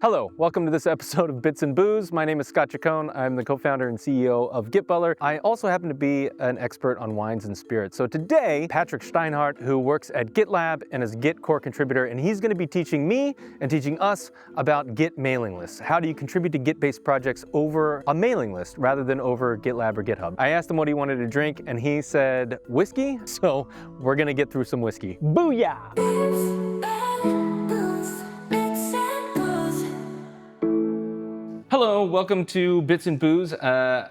Hello, welcome to this episode of Bits and Booze. My name is Scott Chacon. I'm the co-founder and CEO of GitButler. I also happen to be an expert on wines and spirits. So today, Patrick Steinhardt, who works at GitLab and is a Git core contributor, and he's going to be teaching me and teaching us about Git mailing lists. How do you contribute to Git-based projects over a mailing list rather than over GitLab or GitHub? I asked him what he wanted to drink, and he said whiskey. So we're going to get through some whiskey. Booyah! Hello, welcome to Bits and Booze.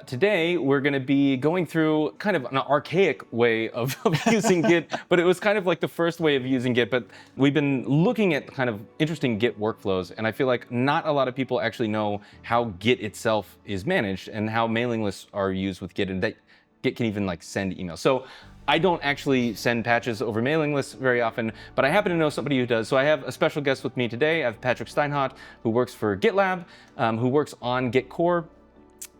Today we're going to be going through kind of an archaic way of using Git, but it was kind of like the first way of using Git. But we've been looking at kind of interesting Git workflows, and I feel like not a lot of people actually know how Git itself is managed and how mailing lists are used with Git, and that Git can even like send emails. So I don't actually send patches over mailing lists very often, but I happen to know somebody who does. So I have a special guest with me today. I have Patrick Steinhardt, who works for GitLab, who works on Git core.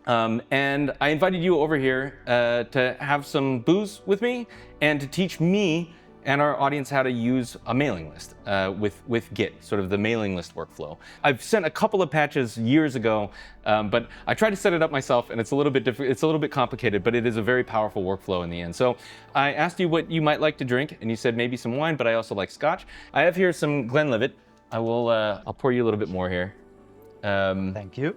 And I invited you over here to have some booze with me and to teach me and our audience how to use a mailing list with Git, sort of the mailing list workflow. I've sent a couple of patches years ago, but I tried to set it up myself, and it's a little bit different. It's a little bit complicated, but it is a very powerful workflow in the end. So I asked you what you might like to drink, and you said maybe some wine, but I also like scotch. I have here some Glenlivet. I'll pour you a little bit more here. Thank you.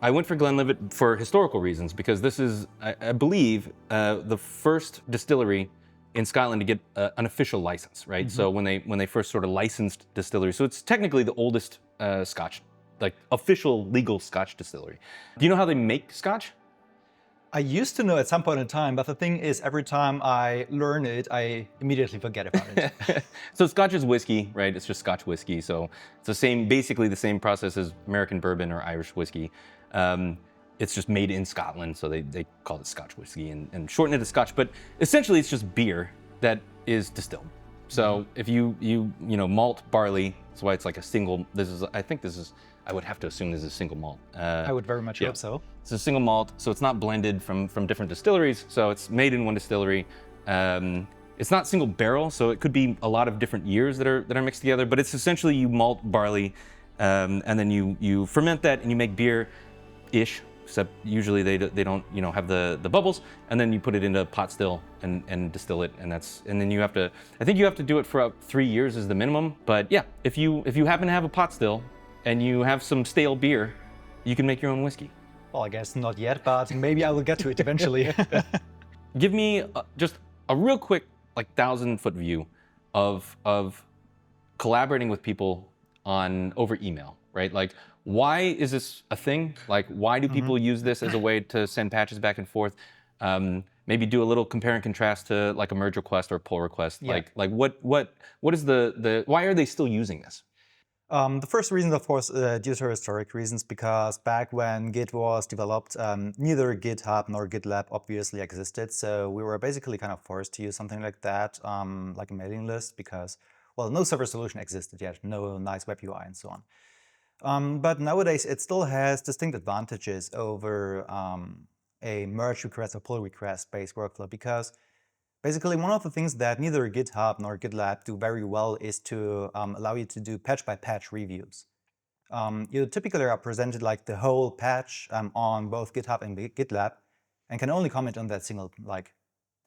I went for Glenlivet for historical reasons, because this is, I believe, the first distillery in Scotland to get an official license, right? So when they first sort of licensed distillery, so it's technically the oldest Scotch, like official legal Scotch distillery. Do you know how they make Scotch? I used to know at some point in time, but the thing is, every time I learn it, I immediately forget about it. So Scotch is whiskey, right? It's just Scotch whiskey. So it's basically the same process as American bourbon or Irish whiskey. It's just made in Scotland, so they call it Scotch whiskey and shorten it to Scotch. But essentially, it's just beer that is distilled. So if you malt barley, that's why it's like a single. I would have to assume this is a single malt. I would very much hope so. It's a single malt, so it's not blended from different distilleries. So it's made in one distillery. It's not single barrel, so it could be a lot of different years that are mixed together. But it's essentially you malt barley, and then you ferment that and you make beer-ish. Except usually they don't have the bubbles, and then you put it into a pot still and distill it, and then I think you have to do it for 3 years is the minimum. But yeah, if you happen to have a pot still and you have some stale beer, you can make your own whiskey. Well, I guess not yet, but maybe I will get to it eventually. Give me just a real quick 1,000-foot view of collaborating with people over email, right? Like, why is this a thing? Like, why do people use this as a way to send patches back and forth? Maybe do a little compare and contrast to like a merge request or a pull request. Yeah. Like what is why are they still using this? The first reason, of course, due to historic reasons, because back when Git was developed, neither GitHub nor GitLab obviously existed. So we were basically kind of forced to use something like that, like a mailing list, because, well, no server solution existed yet, no nice web UI and so on. But nowadays, it still has distinct advantages over a merge request or pull request based workflow, because basically one of the things that neither GitHub nor GitLab do very well is to allow you to do patch by patch reviews. You typically are presented like the whole patch on both GitHub and GitLab, and can only comment on that single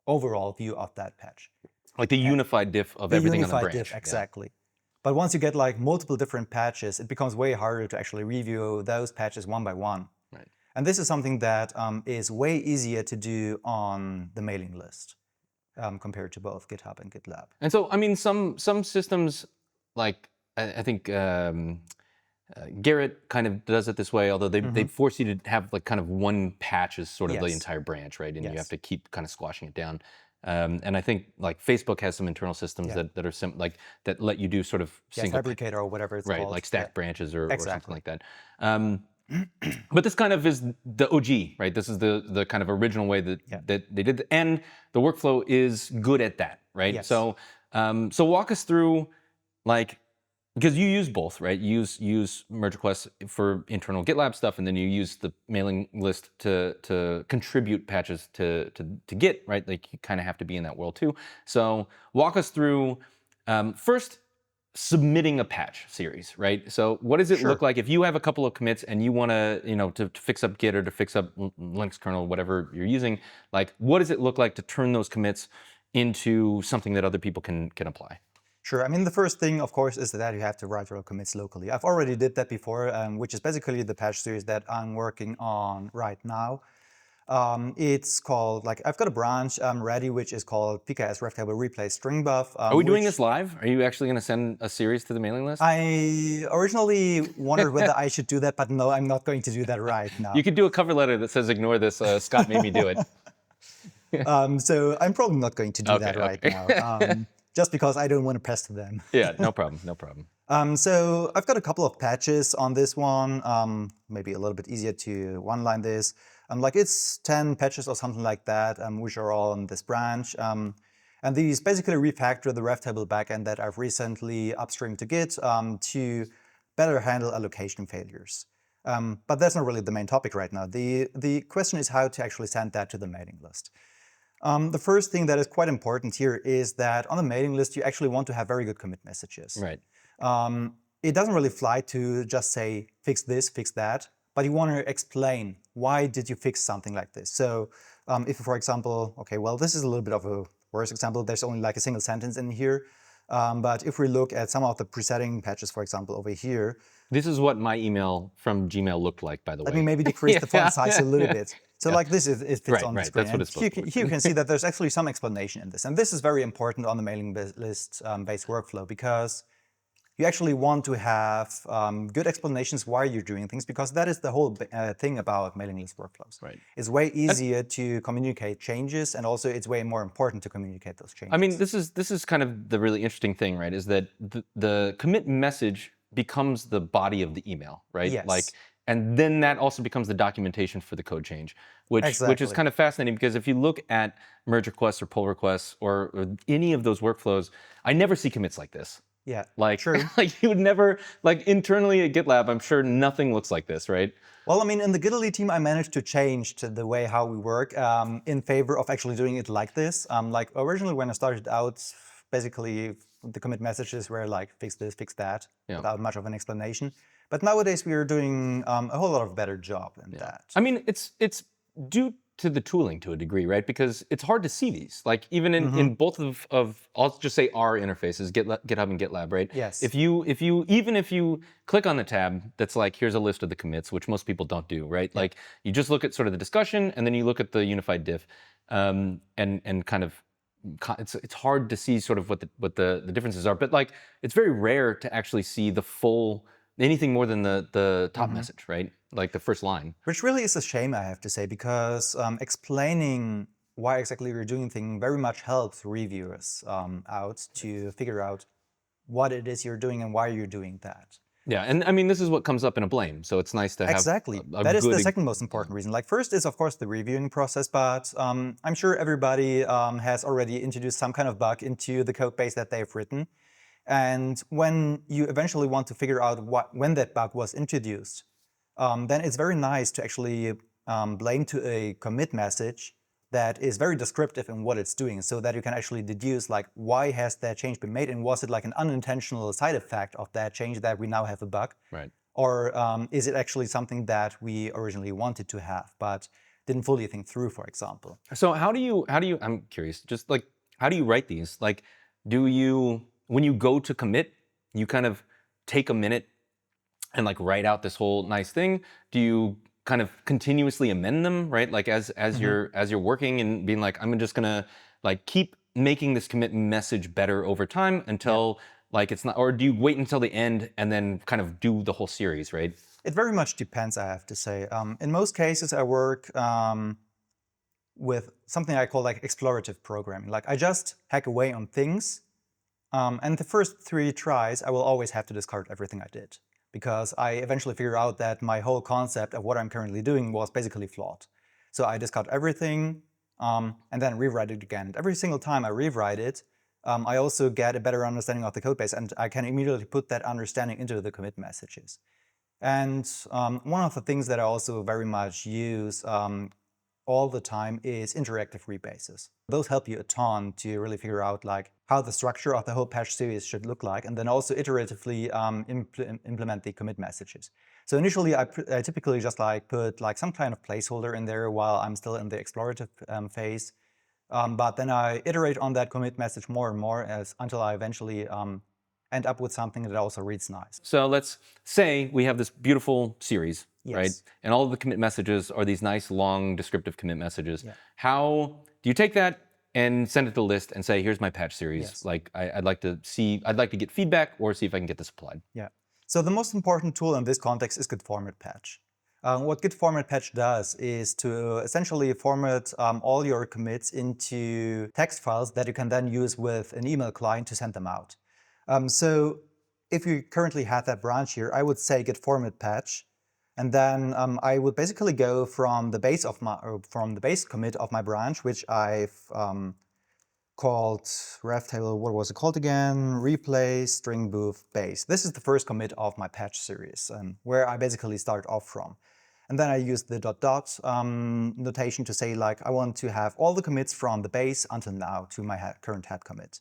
overall view of that patch. Like the unified diff of everything on the branch. Diff, exactly. Yeah. But once you get multiple different patches, it becomes way harder to actually review those patches one by one. Right. And this is something that is way easier to do on the mailing list compared to both GitHub and GitLab. And so, I mean, some systems, like I think Gerrit kind of does it this way, although they force you to have kind of one patch as sort of the entire branch, right? And you have to keep kind of squashing it down. And I think Facebook has some internal systems that are that let you do sort of single Fabricator or whatever it's called. Right, like stacked branches or something like that. But this kind of is the OG, right? This is the kind of original way that they did it. And the workflow is good at that, right? Yes. So walk us through because you use both, right? You use merge requests for internal GitLab stuff, and then you use the mailing list to contribute patches to Git, right? Like you kind of have to be in that world too. So walk us through first submitting a patch series, right? So what does it Sure. look like if you have a couple of commits and you want to, to fix up Git or to fix up Linux kernel, whatever you're using? Like, what does it look like to turn those commits into something that other people can apply? Sure. I mean, the first thing, of course, is that you have to write your commits locally. I've already did that before, which is basically the patch series that I'm working on right now. It's called, like, I've got a branch ready, which is called PKS Reftable Replace String Buff. Are we doing this live? Are you actually going to send a series to the mailing list? I originally wondered whether I should do that, but no, I'm not going to do that right now. You could do a cover letter that says, ignore this, Scott made me do it. So I'm probably not going to do that right now, just because I don't want to pest them. Yeah, no problem, no problem. So I've got a couple of patches on this one, maybe a little bit easier to one-line this. Like it's 10 patches or something like that, which are all on this branch. And these basically refactor the Reftable backend that I've recently upstreamed to Git to better handle allocation failures. But that's not really the main topic right now. The question is how to actually send that to the mailing list. The first thing that is quite important here is that on the mailing list, you actually want to have very good commit messages. Right. It doesn't really fly to just say, fix this, fix that, but you want to explain why did you fix something like this. So if, for example, okay, well, this is a little bit of a worse example. There's only like a single sentence in here. But if we look at some of the presetting patches, for example, over here. This is what my email from Gmail looked like, by the way. Let me maybe decrease the font size a little bit. So like this, it fits on the screen. That's what it's supposed to look like. Here you can see that there's actually some explanation in this. And this is very important on the mailing list-based workflow, because you actually want to have good explanations why you're doing things, because that is the whole thing about mailing list workflows. Right. It's way easier to communicate changes, and also it's way more important to communicate those changes. I mean, this is kind of the really interesting thing, right? Is that the commit message becomes the body of the email, right? Yes. Like, and then that also becomes the documentation for the code change, which is kind of fascinating, because if you look at merge requests or pull requests or any of those workflows, I never see commits like this. Yeah, like, true. Like you would never, like internally at GitLab, I'm sure nothing looks like this, right? Well, I mean, in the Gitaly team, I managed to change the way how we work in favor of actually doing it like this. Like originally when I started out, basically the commit messages were like, fix this, fix that, without much of an explanation. But nowadays we are doing a whole lot of better job in that. I mean, it's due to the tooling to a degree, right? Because it's hard to see these. Like even in both of I'll just say our interfaces, GitHub and GitLab, right? Yes. If you click on the tab that's like, here's a list of the commits, which most people don't do, right? Yeah. Like you just look at sort of the discussion, and then you look at the unified diff, and kind of it's hard to see sort of what the differences are. But like it's very rare to actually see the full anything more than the top message, right? Like the first line. Which really is a shame, I have to say, because explaining why exactly you're doing things very much helps reviewers out to figure out what it is you're doing and why you're doing that. Yeah, and I mean, this is what comes up in a blame, so it's nice to have exactly. That is the second most important reason. Like first is, of course, the reviewing process, but I'm sure everybody has already introduced some kind of bug into the code base that they've written. And when you eventually want to figure out when that bug was introduced, then it's very nice to actually blame to a commit message that is very descriptive in what it's doing, so that you can actually deduce like why has that change been made, and was it like an unintentional side effect of that change that we now have a bug, right? Or is it actually something that we originally wanted to have but didn't fully think through, for example? So how do you I'm curious, just like how do you write these? Like, do you, when you go to commit, you kind of take a minute and like write out this whole nice thing? Do you kind of continuously amend them, right? Like as you're working and being like, I'm just gonna like keep making this commit message better over time until like it's not, or do you wait until the end and then kind of do the whole series, right? It very much depends, I have to say. In most cases, I work with something I call like explorative programming. Like I just hack away on things, and the first 3 tries, I will always have to discard everything I did, because I eventually figure out that my whole concept of what I'm currently doing was basically flawed. So I discard everything and then rewrite it again. And every single time I rewrite it, I also get a better understanding of the code base, and I can immediately put that understanding into the commit messages. And one of the things that I also very much use all the time is interactive rebases. Those help you a ton to really figure out like how the structure of the whole patch series should look like, and then also iteratively implement the commit messages. So initially, I typically just like put like some kind of placeholder in there while I'm still in the explorative phase. But then I iterate on that commit message more and more until I eventually end up with something that also reads nice. So let's say we have this beautiful series, Yes. right? And all of the commit messages are these nice, long, descriptive commit messages. Yeah. How do you take that and send it to the list and say, here's my patch series. Yes. Like I'd like to get feedback or see if I can get this applied. Yeah. So the most important tool in this context is Git format patch. What Git format patch does is to essentially format all your commits into text files that you can then use with an email client to send them out. So if you currently have that branch here, I would say Git format patch, and then I would basically go from the base commit of my branch, which I've called ref table. What was it called again? Replace string booth base. This is the first commit of my patch series, where I basically start off from. And then I use the ... notation to say like I want to have all the commits from the base until now to my current head commit.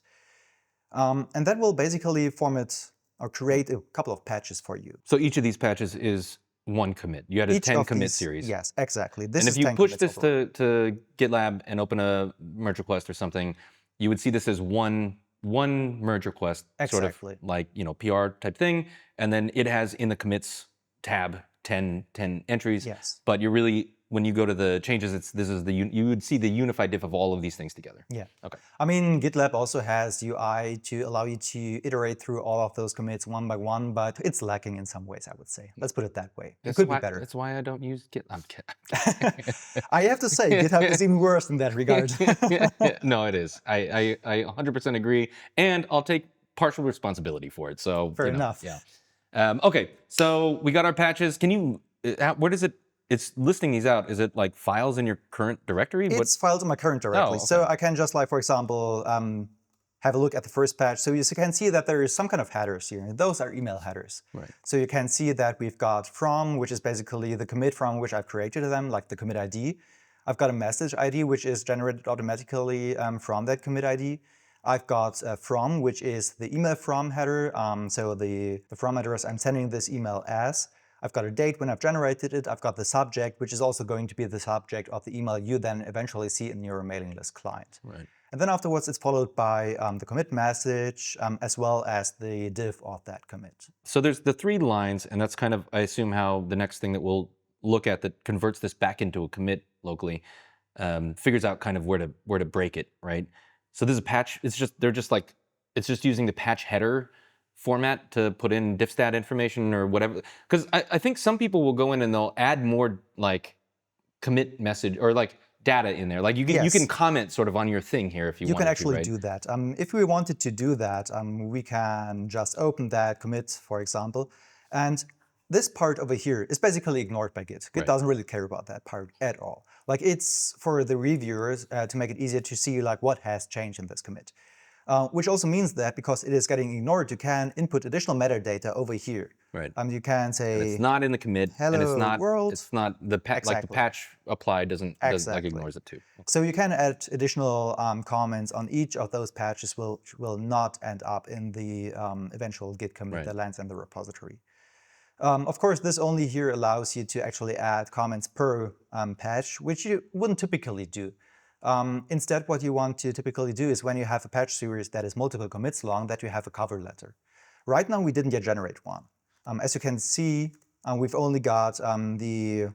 And that will basically format or create a couple of patches for you. So each of these patches is one commit. You had a 10 commit series. Yes, exactly. And if you push this to GitLab and open a merge request or something, you would see this as one merge request, sort of like, you know, PR type thing. And then it has in the commits tab 10 entries. Yes. But you're really, when you go to the changes, you would see the unified diff of all of these things together. Yeah. Okay. I mean, GitLab also has UI to allow you to iterate through all of those commits one by one, but it's lacking in some ways, I would say. Let's put it that way. It could be better. That's why I don't use Git. I'm kidding. I have to say, GitHub is even worse in that regard. No, it is. I 100% agree, and I'll take partial responsibility for it. So fair enough. Yeah. Okay, so we got our patches. Can you, where does it, it's listing these out. Is it like files in your current directory? It's files in my current directory. Oh, okay. So I can just like, for example, have a look at the first patch. So you can see that there is some kind of headers here. Those are email headers. Right. So you can see that we've got from, which is basically the commit from which I've created them, like the commit ID. I've got a message ID, which is generated automatically from that commit ID. I've got from, which is the email from header. So the from address I'm sending this email as. I've got a date when I've generated it. I've got the subject, which is also going to be the subject of the email you then eventually see in your mailing list client. Right. And then afterwards, it's followed by the commit message, as well as the diff of that commit. So there's the 3 lines, and that's kind of, I assume, how the next thing that we'll look at that converts this back into a commit locally figures out kind of where to break it, right? So this is a patch. It's just using the patch header format to put in diffstat information or whatever. Because I think some people will go in and they'll add more like commit message or like data in there. Like you can comment sort of on your thing here if you want to. You can actually right? do that. If we wanted to do that, we can just open that commit, for example, and this part over here is basically ignored by Git. Git doesn't really care about that part at all. Like it's for the reviewers to make it easier to see like what has changed in this commit. Which also means that because it is getting ignored, you can input additional metadata over here. Right. You can say and it's not in the commit, hello, and it's not world. It's not the like the patch apply doesn't like ignores it too. Okay. So you can add additional comments on each of those patches, which will not end up in the eventual Git commit that lands in the repository. Of course, this only here allows you to actually add comments per patch, which you wouldn't typically do. Instead, what you want to typically do is when you have a patch series that is multiple commits long, that you have a cover letter. Right now, we didn't yet generate one. As you can see, we've only got the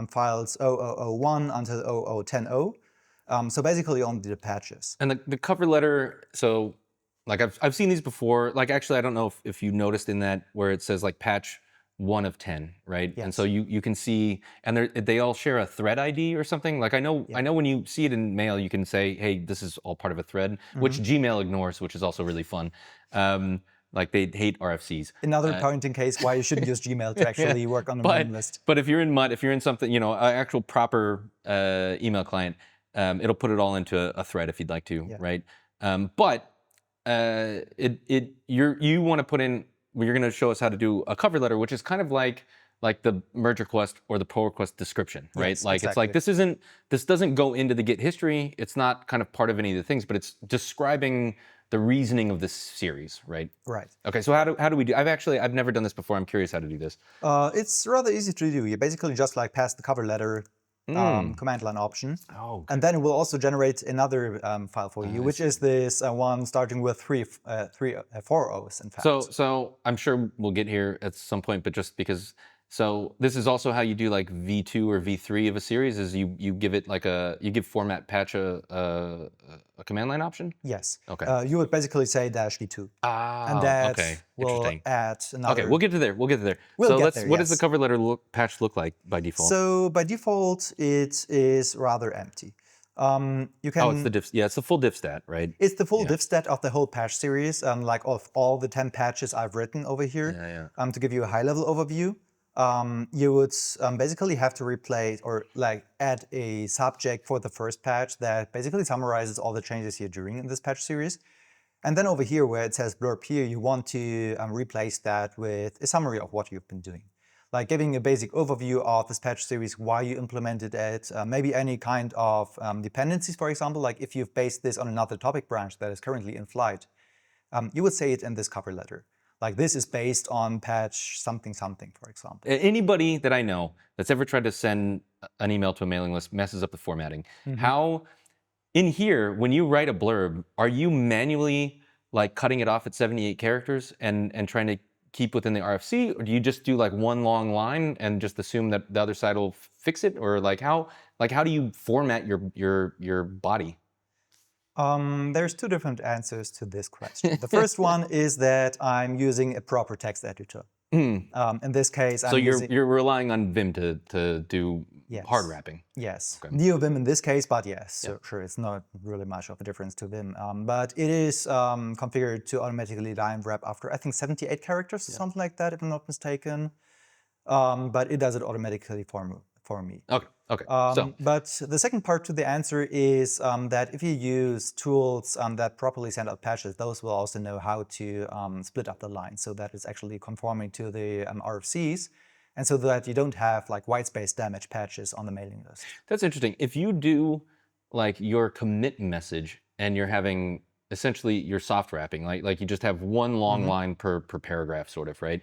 files 0001 until 0010. So basically only the patches. And the cover letter, so like I've seen these before. Like actually, I don't know if you noticed in that where it says like patch 1 of 10, right? Yes. And so you can see, and they all share a thread ID or something. Like I know when you see it in mail, you can say, hey, this is all part of a thread, which Gmail ignores, which is also really fun. Like they hate RFCs. Another point in case why you shouldn't use Gmail to actually work on the mailing list. But if you're in Mud, if you're in something, you know, an actual proper email client, it'll put it all into a thread if you'd like to, right? But you want to put in, you're going to show us how to do a cover letter, which is kind of like like the merge request or the pull request description, right? Yes, Like it's like exactly. this doesn't go into the Git history. It's not kind of part of any of the things, but it's describing the reasoning of this series, right? Right. Okay, so how do we do? I've never done this before. I'm curious how to do this. It's rather easy to do. You basically just like pass the cover letter command line option. Oh, okay. And then it will also generate another file for you, which is this one starting with four O's, in fact. So I'm sure we'll get here at some point, but just because, so this is also how you do like V2 or V3 of a series, is you give it like you give format patch a command line option? Yes. Okay. You would basically say -v2. And that okay. will Interesting. add another. Okay, we'll get to there. We'll get to there. We'll so get let's. there, What does the yes. cover letter patch look like by default? So by default, it is rather empty. You can. Oh, it's the diff. Yeah, it's the full diff stat, right? It's the full diff stat of the whole patch series, like of all the 10 patches I've written over here. Yeah. To give you a high-level overview, you would basically have to replace or like add a subject for the first patch that basically summarizes all the changes you're doing in this patch series. And then over here where it says blurb here, you want to replace that with a summary of what you've been doing. Like giving a basic overview of this patch series, why you implemented it, maybe any kind of dependencies, for example, like if you've based this on another topic branch that is currently in flight, you would say it in this cover letter. Like this is based on patch something, for example. Anybody that I know that's ever tried to send an email to a mailing list messes up the formatting. How, in here, when you write a blurb, are you manually like cutting it off at 78 characters and trying to keep within the RFC, or do you just do like one long line and just assume that the other side will fix it, or like how do you format your body? There's two different answers to this question. The first one is that I'm using a proper text editor. In this case, so you're relying on Vim to do hard wrapping. Yes, NeoVim in this case, but yes, sure, it's not really much of a difference to Vim. But it is configured to automatically line wrap after I think 78 characters or something like that, if I'm not mistaken. But it does it automatically for me. Okay. But the second part to the answer is that if you use tools that properly send out patches, those will also know how to split up the line so that it's actually conforming to the RFCs, and so that you don't have like white space damage patches on the mailing list. That's interesting. If you do like your commit message and you're having essentially your soft wrapping, like you just have one long line per paragraph, sort of, right?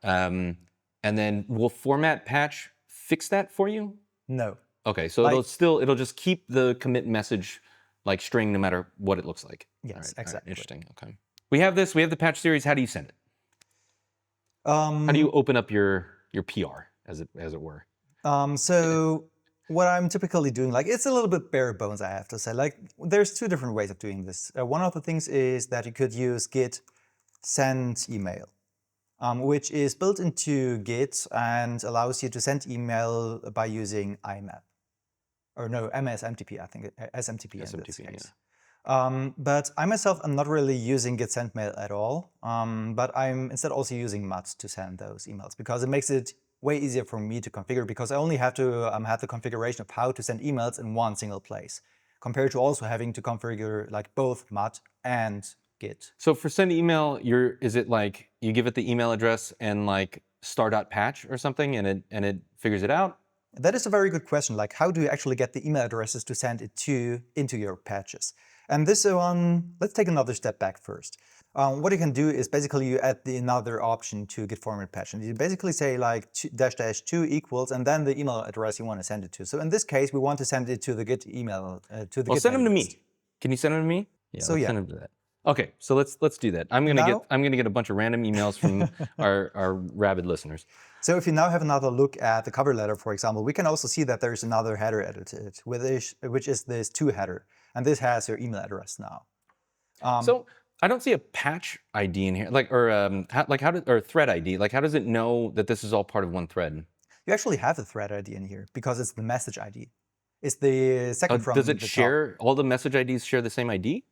And then will format patch fix that for you? No. Okay, so it'll just keep the commit message like string no matter what it looks like. Yes, exactly. Interesting. Okay. We have the patch series. How do you send it? How do you open up your PR, as it were? So what I'm typically doing, like it's a little bit bare bones, I have to say. Like there's two different ways of doing this. One of the things is that you could use git send email. Which is built into Git and allows you to send email by using IMAP. Or no, MSMTP, I think, SMTP in this case. Yeah. But I myself am not really using Git send mail at all, but I'm instead also using MUT to send those emails because it makes it way easier for me to configure because I only have to have the configuration of how to send emails in one single place, compared to also having to configure like both MUT and Git. So for send email, is it like you give it the email address and like star.patch or something and it figures it out? That is a very good question. Like how do you actually get the email addresses to send it into your patches? And this one, let's take another step back first. What you can do is basically you add another option to git format patch. And you basically say like --2 equals and then the email address you want to send it to. So in this case, we want to send it to the Git email, to the Git send them to list. me. Can you send them to me? Yeah, so send them to that. Okay, so let's do that. I'm gonna get a bunch of random emails from our rabid listeners. So if you now have another look at the cover letter, for example, we can also see that there's another header edited, which is this to header, and this has your email address now. So I don't see a patch ID in here, or thread ID. Like how does it know that this is all part of one thread? You actually have the thread ID in here because it's the message ID. It's the second from the top. Does it share, all the message IDs share the same ID?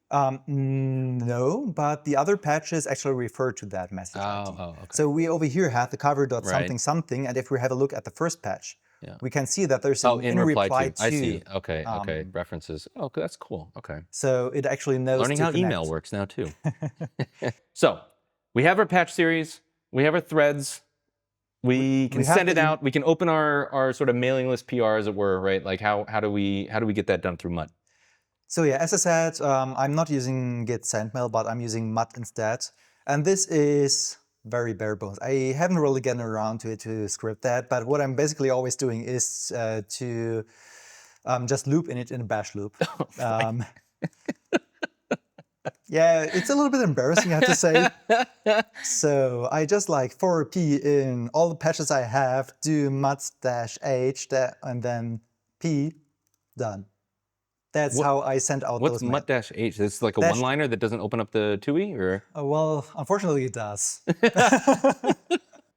No, but the other patches actually refer to that message ID. Okay. So we over here have the cover.something, and if we have a look at the first patch, we can see that there's an in reply to. I see. Okay. References. Oh, that's cool. Okay. So it actually knows. Learning how email works now too. So we have our patch series. We have our threads. we can have send it the- out. We can open our sort of mailing list PR, as it were, right? Like how do we get that done through Mutt? So yeah, as I said, I'm not using Git Sendmail, but I'm using Mutt instead. And this is very bare bones. I haven't really gotten around to it to script that, but what I'm basically always doing is to just loop in it in a bash loop. Yeah, it's a little bit embarrassing, I have to say. So I just like for p in all the patches I have, do mutt-h and then p, done. That's how I send out What's those mails. mutt-h? It's like a Dash- one-liner that doesn't open up the TUI, or? Well, unfortunately it does.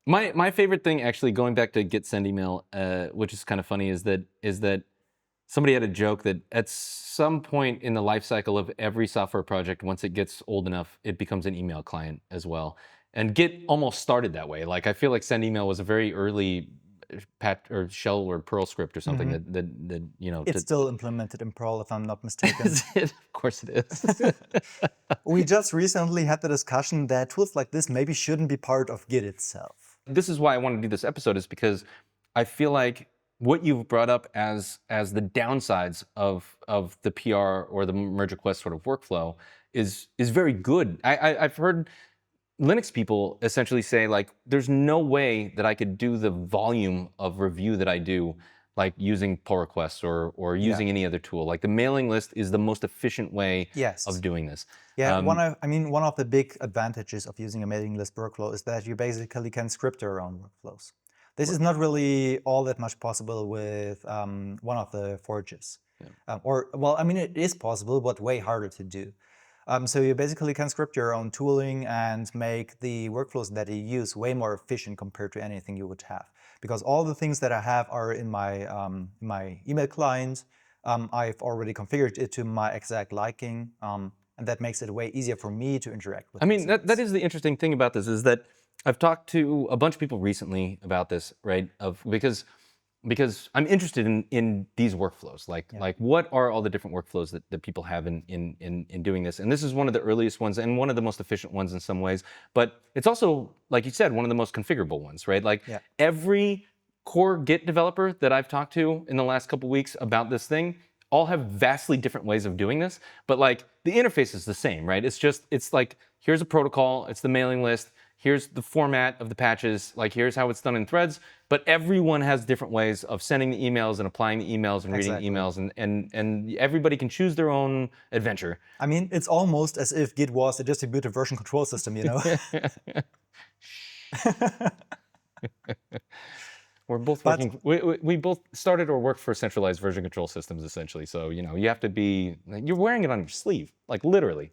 My favorite thing, actually, going back to Git send email, which is kind of funny, is that somebody had a joke that at some point in the life cycle of every software project, once it gets old enough, it becomes an email client as well. And Git almost started that way. Like I feel like send email was a very early or shell or Perl script or something that you know. It's still implemented in Perl, if I'm not mistaken. Is it? Of course it is. We just recently had the discussion that tools like this maybe shouldn't be part of Git itself. This is why I wanted to do this episode, is because I feel like what you've brought up as the downsides of the PR or the merge request sort of workflow is very good. I've heard Linux people essentially say, like, there's no way that I could do the volume of review that I do, like using pull requests or using any other tool. Like the mailing list is the most efficient way Yes. of doing this. Yeah, one of the big advantages of using a mailing list workflow is that you basically can script your own workflows. This is not really all that much possible with one of the forges. It is possible, but way harder to do. So you basically can script your own tooling and make the workflows that you use way more efficient compared to anything you would have. Because all the things that I have are in my email client. I've already configured it to my exact liking. And that makes it way easier for me to interact with. I mean, that is the interesting thing about this, is that I've talked to a bunch of people recently about this, right? Because I'm interested in these workflows. Like what are all the different workflows that people have in doing this? And this is one of the earliest ones and one of the most efficient ones in some ways. But it's also, like you said, one of the most configurable ones, right? Like every core Git developer that I've talked to in the last couple weeks about this thing all have vastly different ways of doing this, but like the interface is the same, right? It's like, here's a protocol, it's the mailing list, here's the format of the patches, like here's how it's done in threads, but everyone has different ways of sending the emails and applying the emails and reading emails, and everybody can choose their own adventure. I mean, it's almost as if Git was a distributed version control system, you know? We're both working. We both started or worked for centralized version control systems, essentially. So you know, you have to be. You're wearing it on your sleeve, like literally.